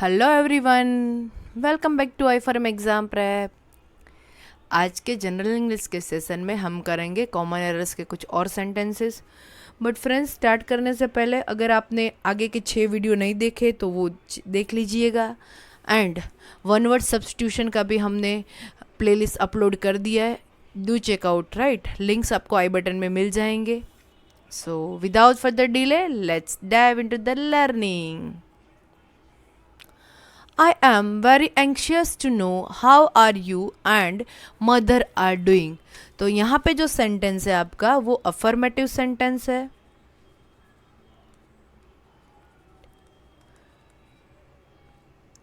Hello everyone, welcome back to I exam prep. आज के general English के session में हम करेंगे कॉमन एरर्स के कुछ और सेंटेंसेस। बट फ्रेंड्स, स्टार्ट करने से पहले अगर आपने आगे के 6 वीडियो नहीं देखे तो वो देख लीजिएगा। एंड वन वर्ड सब्स्टिट्यूशन का भी हमने प्लेलिस्ट अपलोड कर दिया है, डू चेकआउट। राइट, लिंक्स आपको आई बटन में मिल जाएंगे। So without further delay, let's dive into the learning. I am very anxious to know how are you and mother are doing। तो यहाँ पे जो सेंटेंस है आपका वो अफर्मेटिव सेंटेंस है।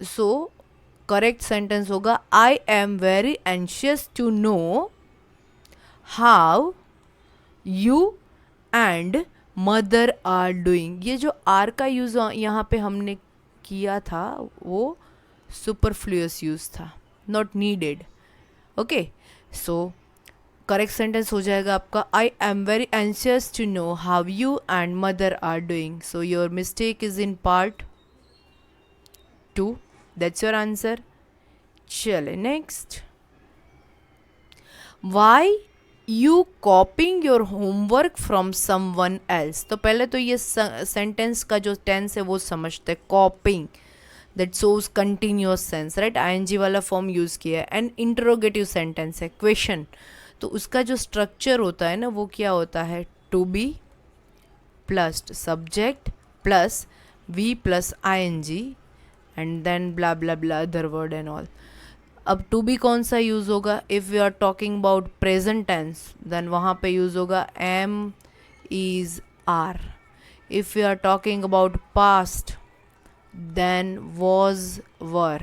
सो करेक्ट सेंटेंस होगा I am very anxious to know how you and mother are doing. ये जो आर का यूज़ यहाँ पे हमने किया था वो सुपरफ्लुअस यूज था, not needed. Okay, so correct sentence हो जाएगा आपका I am very anxious to know how you and mother are doing. So your mistake is in part 2, that's your answer. चले next, why you copying your homework from someone else. तो पहले तो ये sentence का जो tense है वो समझते हैं। Copying that shows continuous sense, right, I N G वाला फॉर्म यूज़ किया है। एंड इंटरोगेटिव सेंटेंस है, क्वेश्चन, तो उसका जो स्ट्रक्चर होता है ना वो क्या होता है, to be plus subject plus V plus I N G and then bla bla bla other word and all. अब टू बी कौन सा यूज़ होगा, if we are talking about present tense then वहाँ पे यूज़ होगा am is are. If we are talking about past then was were,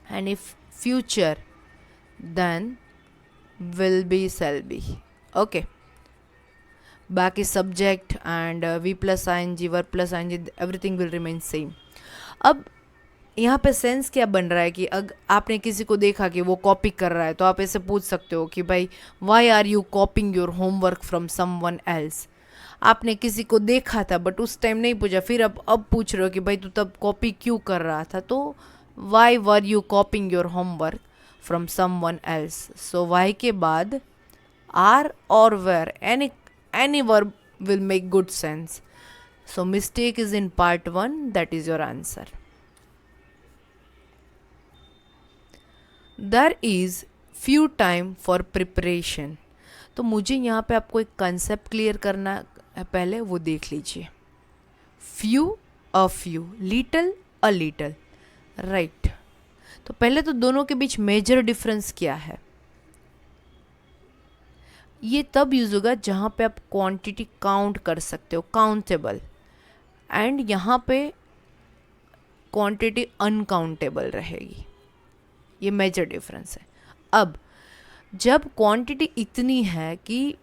and if future then will be shall be। okay, बाकी subject and v plus ing verb plus ing everything will remain same। अब यहाँ पे sense क्या बन रहा है कि अगर आपने किसी को देखा कि वो कॉपी कर रहा है तो आप ऐसे पूछ सकते हो कि भाई why are you copying your homework from someone else. आपने किसी को देखा था बट उस टाइम नहीं पूछा, फिर अब पूछ रहे हो कि भाई तू तब कॉपी क्यों कर रहा था, तो why were you copying your homework from someone else. So why के बाद आर और were, any verb will make good sense. So mistake is in part 1, that is your answer. There is few time for preparation. तो मुझे यहाँ पे आपको एक concept clear करना है, पहले वो देख लीजिए। Few a few, little a little, right. तो पहले तो दोनों के बीच मेजर डिफरेंस क्या है, ये तब यूज होगा जहाँ पे आप क्वांटिटी काउंट कर सकते हो, काउंटेबल, एंड यहाँ पे क्वांटिटी अनकाउंटेबल रहेगी। ये मेजर डिफरेंस है। अब जब क्वांटिटी इतनी है कि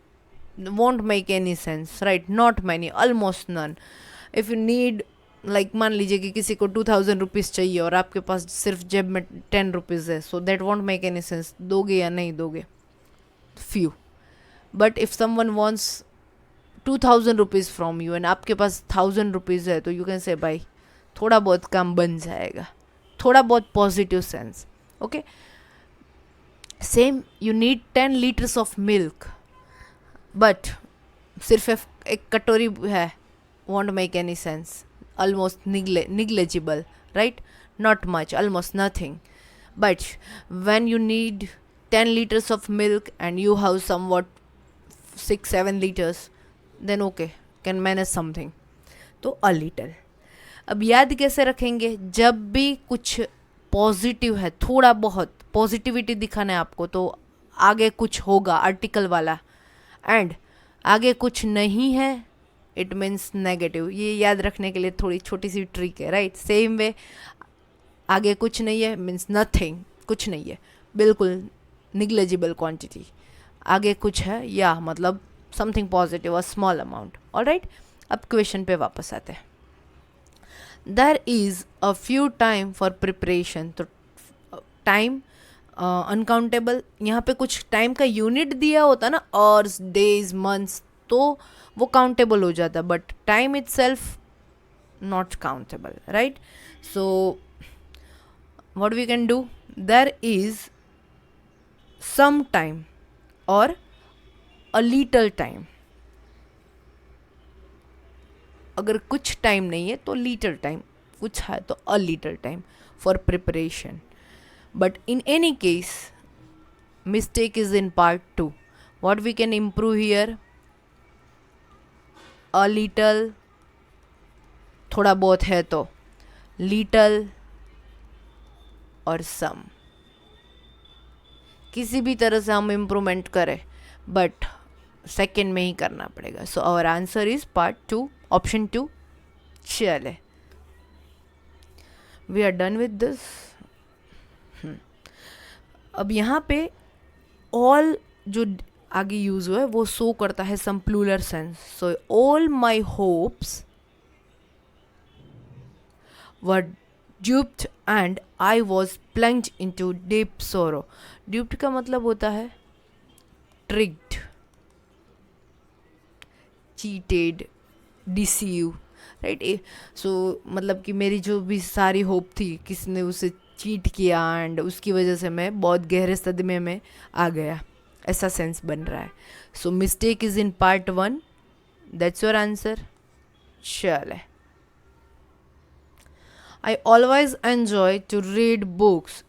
won't make any sense, right, not many, almost none। if you need, like मान लीजिए कि किसी को 2000 रुपीज़ चाहिए और आपके पास सिर्फ जेब में 10 रुपीज़ है, so that won't make any sense, दोगे या नहीं दोगे, few। but if someone wants 2000 rupees from you and आपके पास 1000 रुपीज़ है तो you can say भाई थोड़ा बहुत काम बन जाएगा, थोड़ा बहुत positive sense. Okay, same, you need 10 litres of milk but सिर्फ एक कटोरी है, won't make any sense, almost negligible, right, not much, almost nothing. But when you need 10 litres of milk and you have somewhat 6-7 litres, then okay, can manage something, तो a little. अब याद कैसे रखेंगे, जब भी कुछ पॉजिटिव है, थोड़ा बहुत पॉजिटिविटी दिखाना है आपको, तो आगे कुछ होगा आर्टिकल वाला, एंड आगे कुछ नहीं है इट मीन्स नेगेटिव। ये याद रखने के लिए थोड़ी छोटी सी ट्रिक है, राइट। सेम वे, आगे कुछ नहीं है मीन्स नथिंग, कुछ नहीं है, बिल्कुल निग्लेजिबल क्वांटिटी। आगे कुछ है या मतलब something positive, a small amount. Alright, अब क्वेश्चन पे वापस आते हैं। There is a few time for preparation. तो टाइम अनकाउंटेबल, यहाँ पे कुछ टाइम का यूनिट दिया होता ना, आवर्स, डेज, मंथ्स, तो वो काउंटेबल हो जाता, but time itself not countable, right? So what we can do, there is some time or a little time. अगर कुछ टाइम नहीं है तो लिटल टाइम, कुछ है तो a little time for preparation. But in any case mistake is in part 2. what we can improve here, a little, थोड़ा बहुत है तो little और some. किसी भी तरह से हम इम्प्रूवमेंट करें बट सेकेंड में ही करना पड़ेगा. So our answer is part 2, option 2. चले, we are done with this. अब यहाँ पे ऑल जो आगे यूज हुआ है वो शो करता है some plural sense. So all my hopes were duped and I was plunged into deep sorrow. duped का मतलब होता है tricked, cheated, deceive, राइट. सो मतलब कि मेरी जो भी सारी होप थी किसी ने उसे चीट किया एंड उसकी वजह से मैं बहुत गहरे सदमे में आ गया, ऐसा सेंस बन रहा है. So mistake is in part 1, that's your answer. चले, I always enjoy to read books.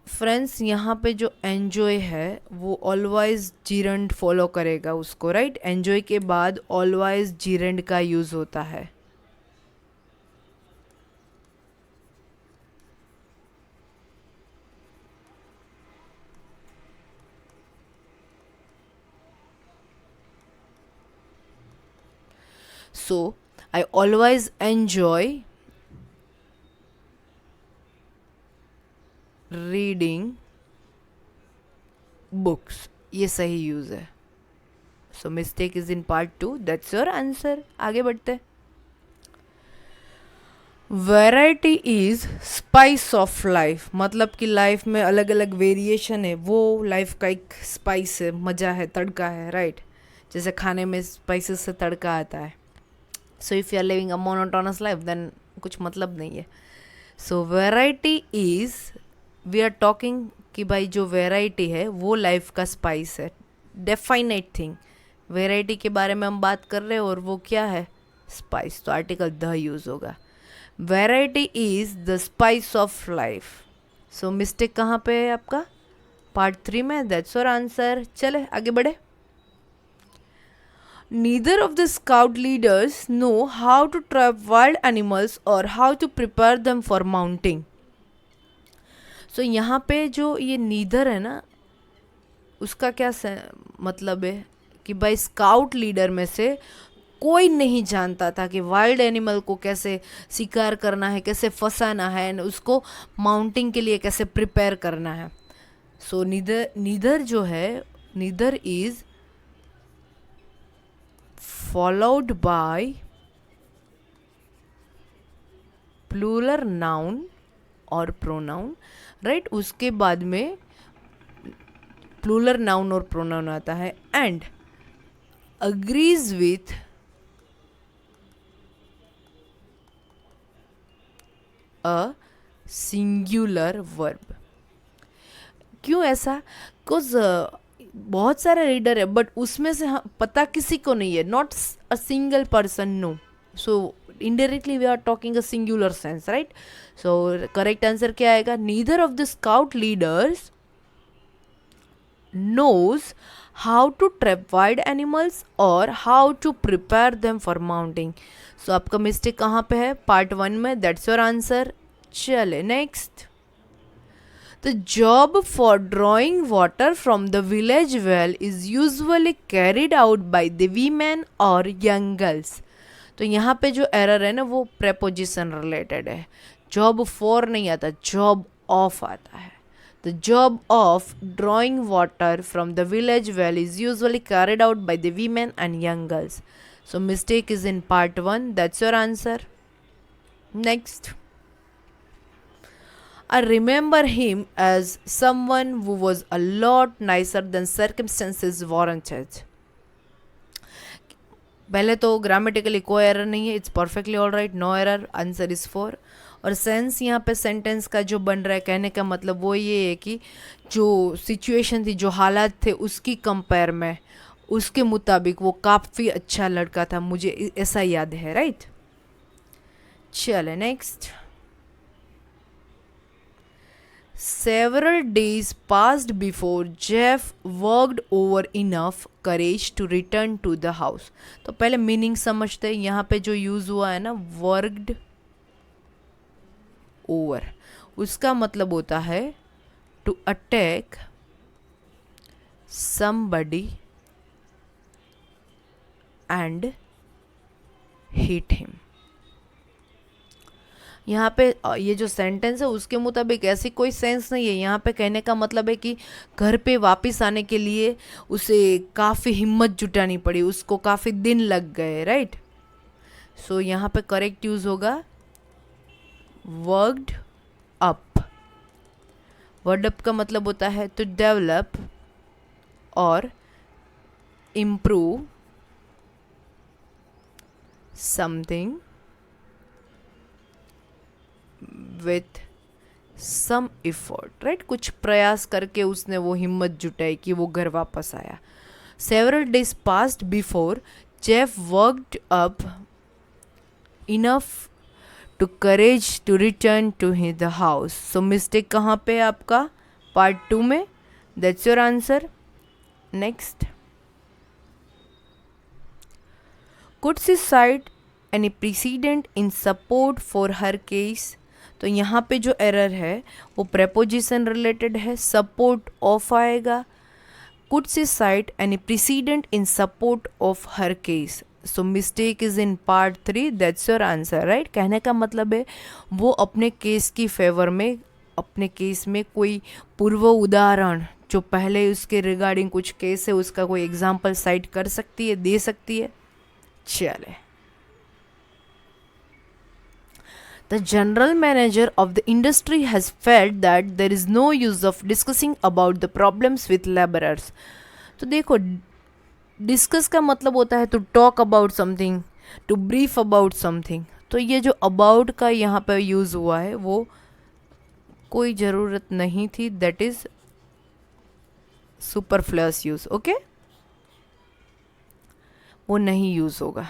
Friends यहाँ पे जो एन्जॉय है वो ऑलवाइज जीरेंड फॉलो करेगा उसको, राइट. एन्जॉय के बाद ऑलवाइज जीरेंड का यूज होता है. So I always enjoy reading books, ये सही यूज है. So mistake is in part 2, that's your answer. आगे बढ़ते. Variety is spice of life, मतलब कि लाइफ में अलग अलग वेरिएशन है, वो लाइफ का एक स्पाइस है, मज़ा है, तड़का है, राइट. जैसे खाने में स्पाइसेस से तड़का आता है. So if you are living a monotonous life then कुछ मतलब नहीं है. So variety is, we are talking कि भाई जो वैरायटी है वो लाइफ का स्पाइस है, डेफाइनेट थिंग. वैरायटी के बारे में हम बात कर रहे हैं और वो क्या है, स्पाइस. तो आर्टिकल द यूज़ होगा. Variety is the spice of life. So mistake कहाँ पे है आपका, पार्ट 3 में, दैट्स योर आंसर. चले आगे बढ़े. Neither of the scout leaders know how to trap wild animals or how to prepare them for mounting. So यहाँ पे जो ये नीदर है ना, उसका क्या मतलब है कि भाई स्काउट लीडर में से कोई नहीं जानता था कि वाइल्ड एनिमल को कैसे शिकार करना है, कैसे फंसाना है एंड उसको माउंटिंग के लिए कैसे प्रिपेयर करना है. सो नीदर जो है, neither is followed by plural noun और pronoun, right. उसके बाद में plural noun और pronoun आता है and agrees with a singular verb. क्यों ऐसा, बिकॉज बहुत सारे रीडर है बट उसमें से पता किसी को नहीं है, not a single person, no. So indirectly we are talking a singular sense, right. So correct answer क्या आएगा, neither of the scout leaders knows how to trap wild animals or how to prepare them for mounting. सो आपका mistake कहाँ पे है, part 1 में, that's your answer. चले next. The job for drawing water from the village well is usually carried out by the women or young girls. तो यहाँ पे जो एरर है ना वो प्रेपोजिशन रिलेटेड है. जॉब फॉर नहीं आता, जॉब ऑफ आता है. The job of drawing water from the village well is usually carried out by the women and young girls. So mistake is in part 1. That's your answer. Next. I remember him as someone who was a lot nicer than circumstances warranted. पहले तो grammatically कोई error नहीं है, it's perfectly all right, no error, answer is 4। और sense यहाँ पे sentence का जो बन रहा है, कहने का मतलब वो ये है कि जो सिचुएशन थी, जो हालात थे, उसकी कंपेयर में, उसके मुताबिक वो काफ़ी अच्छा लड़का था, मुझे ऐसा याद है, राइट। चले next. Several days passed before Jeff worked over enough courage to return to the house। तो पहले मीनिंग समझते हैं। यहाँ पे जो यूज़ हुआ है ना, वर्कड ओवर, उसका मतलब होता है to attack somebody and hit him। यहाँ पे ये जो सेंटेंस है उसके मुताबिक ऐसी कोई सेंस नहीं है। यहाँ पे कहने का मतलब है कि घर पे वापस आने के लिए उसे काफ़ी हिम्मत जुटानी पड़ी, उसको काफ़ी दिन लग गए, राइट। सो यहाँ पे करेक्ट यूज़ होगा वर्कड अप। वर्ड अप का मतलब होता है टू डेवलप और improve something with some effort, right. कुछ प्रयास करके उसने वो हिम्मत जुटाई कि वो घर वापस आया। Several days passed before Jeff worked up enough to courage to return to the house. So mistake कहाँ पे है आपका, पार्ट 2 में, that's your answer. Next, could she cite any precedent in support for her case. तो यहाँ पे जो error है वो प्रेपोजिशन रिलेटेड है, सपोर्ट ऑफ आएगा। Could she cite any precedent in support of her case. So mistake is in part 3, that's your answer, right. कहने का मतलब है वो अपने केस की फेवर में, अपने केस में कोई पूर्व उदाहरण जो पहले उसके रिगार्डिंग कुछ केस है उसका कोई एग्जाम्पल साइट कर सकती है, दे सकती है। चले, the general manager of the industry has felt that there is no use of discussing about the problems with laborers। तो देखो, डिस्कस का मतलब होता है to talk about something, to brief about something. तो ये जो अबाउट का यहाँ पे यूज़ हुआ है वो कोई ज़रूरत नहीं थी, दैट इज़ सुपरफ्लस यूज़, ओके, वो नहीं यूज़ होगा।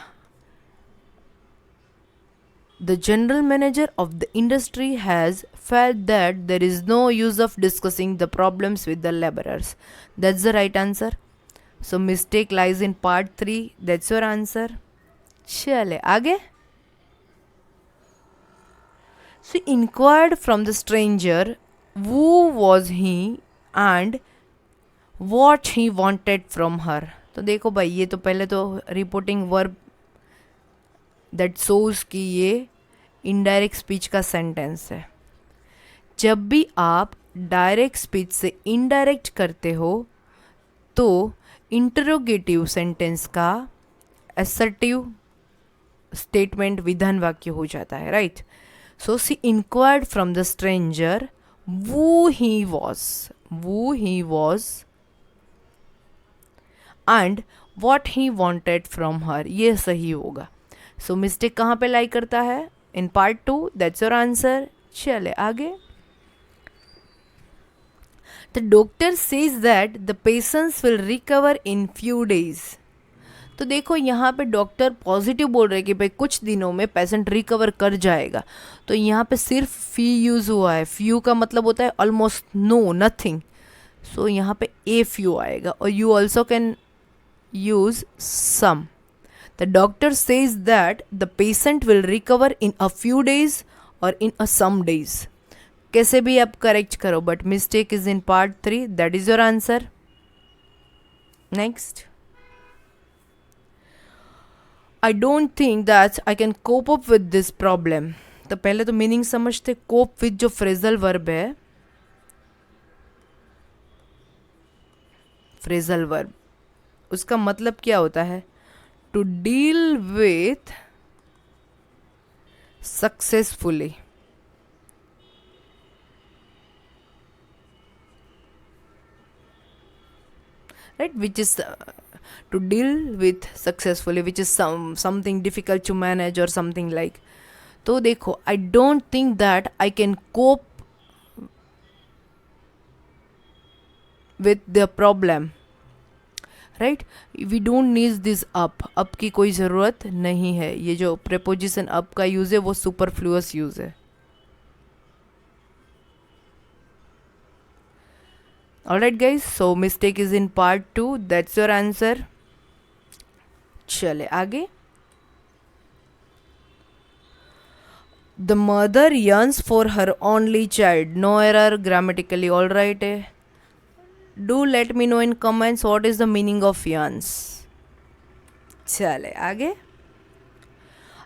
The general manager of the industry has felt that there is no use of discussing the problems with the laborers। That's the right answer. So mistake lies in part 3. That's your answer. चले आगे। She inquired from the stranger who was he and what he wanted from her। तो देखो भाई, ये तो पहले तो reporting verb that shows कि ये इनडायरेक्ट स्पीच का सेंटेंस है। जब भी आप डायरेक्ट स्पीच से इनडायरेक्ट करते हो तो इंटरोगेटिव सेंटेंस का असर्टिव स्टेटमेंट विधान वाक्य हो जाता है, right. So she inquired from the stranger who he was and what he wanted from her। ये सही होगा। सो मिस्टेक कहाँ पे लाई करता है, इन पार्ट 2, दैट्स योर आंसर। चले आगे। The doctor says that the patients will recover in few days. तो देखो यहाँ पे डॉक्टर पॉजिटिव बोल रहे हैं कि भाई कुछ दिनों में पेशेंट रिकवर कर जाएगा। तो यहाँ पे सिर्फ फी यूज़ हुआ है। फ्यू का मतलब होता है ऑलमोस्ट नो, नथिंग। सो यहाँ पे ए फ्यू आएगा। और you also can use some. The doctor says that the patient will recover in a few days और इन अ सम डेज। कैसे भी आप करेक्ट करो, but mistake is in part 3, that is your answer. Next, I don't think that I can cope up with this problem। तो पहले तो meaning समझते। Cope with जो फ्रेजल वर्ब है, फ्रेजल वर्ब, उसका मतलब क्या होता है, to deal with successfully. Right, which is to deal with successfully, which is something difficult to manage or something like. तो देखो, I don't think that I can cope with the problem, right. We don't need this up की कोई ज़रूरत नहीं है. ये जो preposition up का यूज़ है वो सुपरफ्लुअस यूज़ है. Alright guys, so mistake is in part 2. That's your answer. चले आगे. The mother yearns for her only child. No error, grammatically all right है. Do let me know in comments what is the meaning of yearns. चले आगे.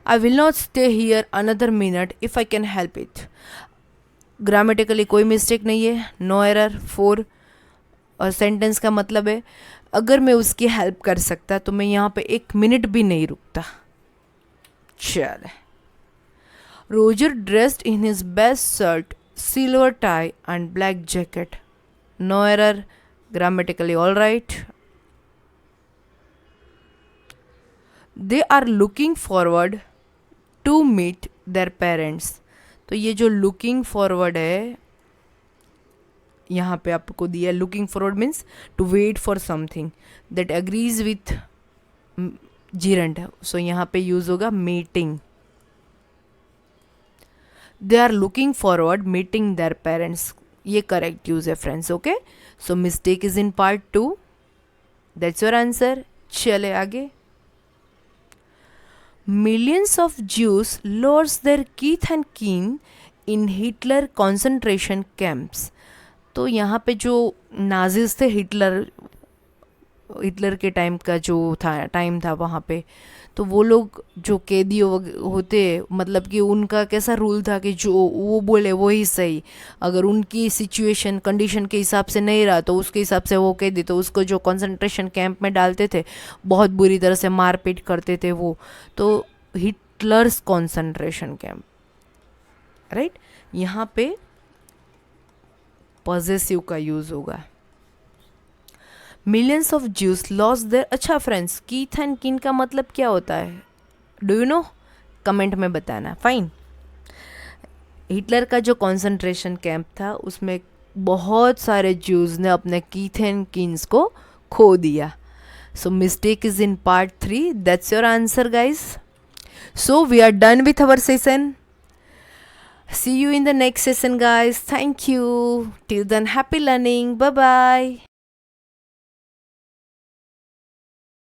I will not stay here another minute if I can help it. Grammatically कोई mistake नहीं है. No error. 4 और sentence का मतलब है अगर मैं उसकी हेल्प कर सकता तो मैं यहाँ पे 1 मिनट भी नहीं रुकता. चले. Roger dressed in his best shirt, silver tie and black jacket. No error, grammatically all right. They are looking forward to meet their parents. तो ये जो looking forward है यहाँ पे आपको दिया. looking forward means to wait for something that agrees with gerund. so यहाँ पे यूज होगा meeting. They are looking forward meeting their parents. ये करेक्ट यूज है friends. Okay, so mistake is in part 2. That's your answer. चले आगे. Millions of juice lost their Keith and कीन इन Hitler concentration camps. तो यहाँ पे जो नाजिस थे, हिटलर के टाइम का जो टाइम था वहाँ पे, तो वो लोग जो कैदी होते, मतलब कि उनका कैसा रूल था कि जो वो बोले वो ही सही. अगर उनकी सिचुएशन कंडीशन के हिसाब से नहीं रहा तो उसके हिसाब से वो कैदी, तो उसको जो कंसंट्रेशन कैंप में डालते थे, बहुत बुरी तरह से मारपीट करते थे वो. तो हिटलर्स कंसंट्रेशन कैंप, राइट. यहाँ पे पॉजेसिव का यूज़ होगा. Millions of juice lost their. अच्छा फ्रेंड्स, कीथ एंड कीन का मतलब क्या होता है? Do you know? कमेंट में बताना. फाइन. हिटलर का जो कॉन्सेंट्रेशन कैंप था उसमें बहुत सारे ज्यूज ने अपने कीथ एंड कीन्स को खो दिया. So mistake is in part 3. That's your answer guys. So we are done with our session. See you in the next session guys. Thank you. Till then, happy learning. Bye bye.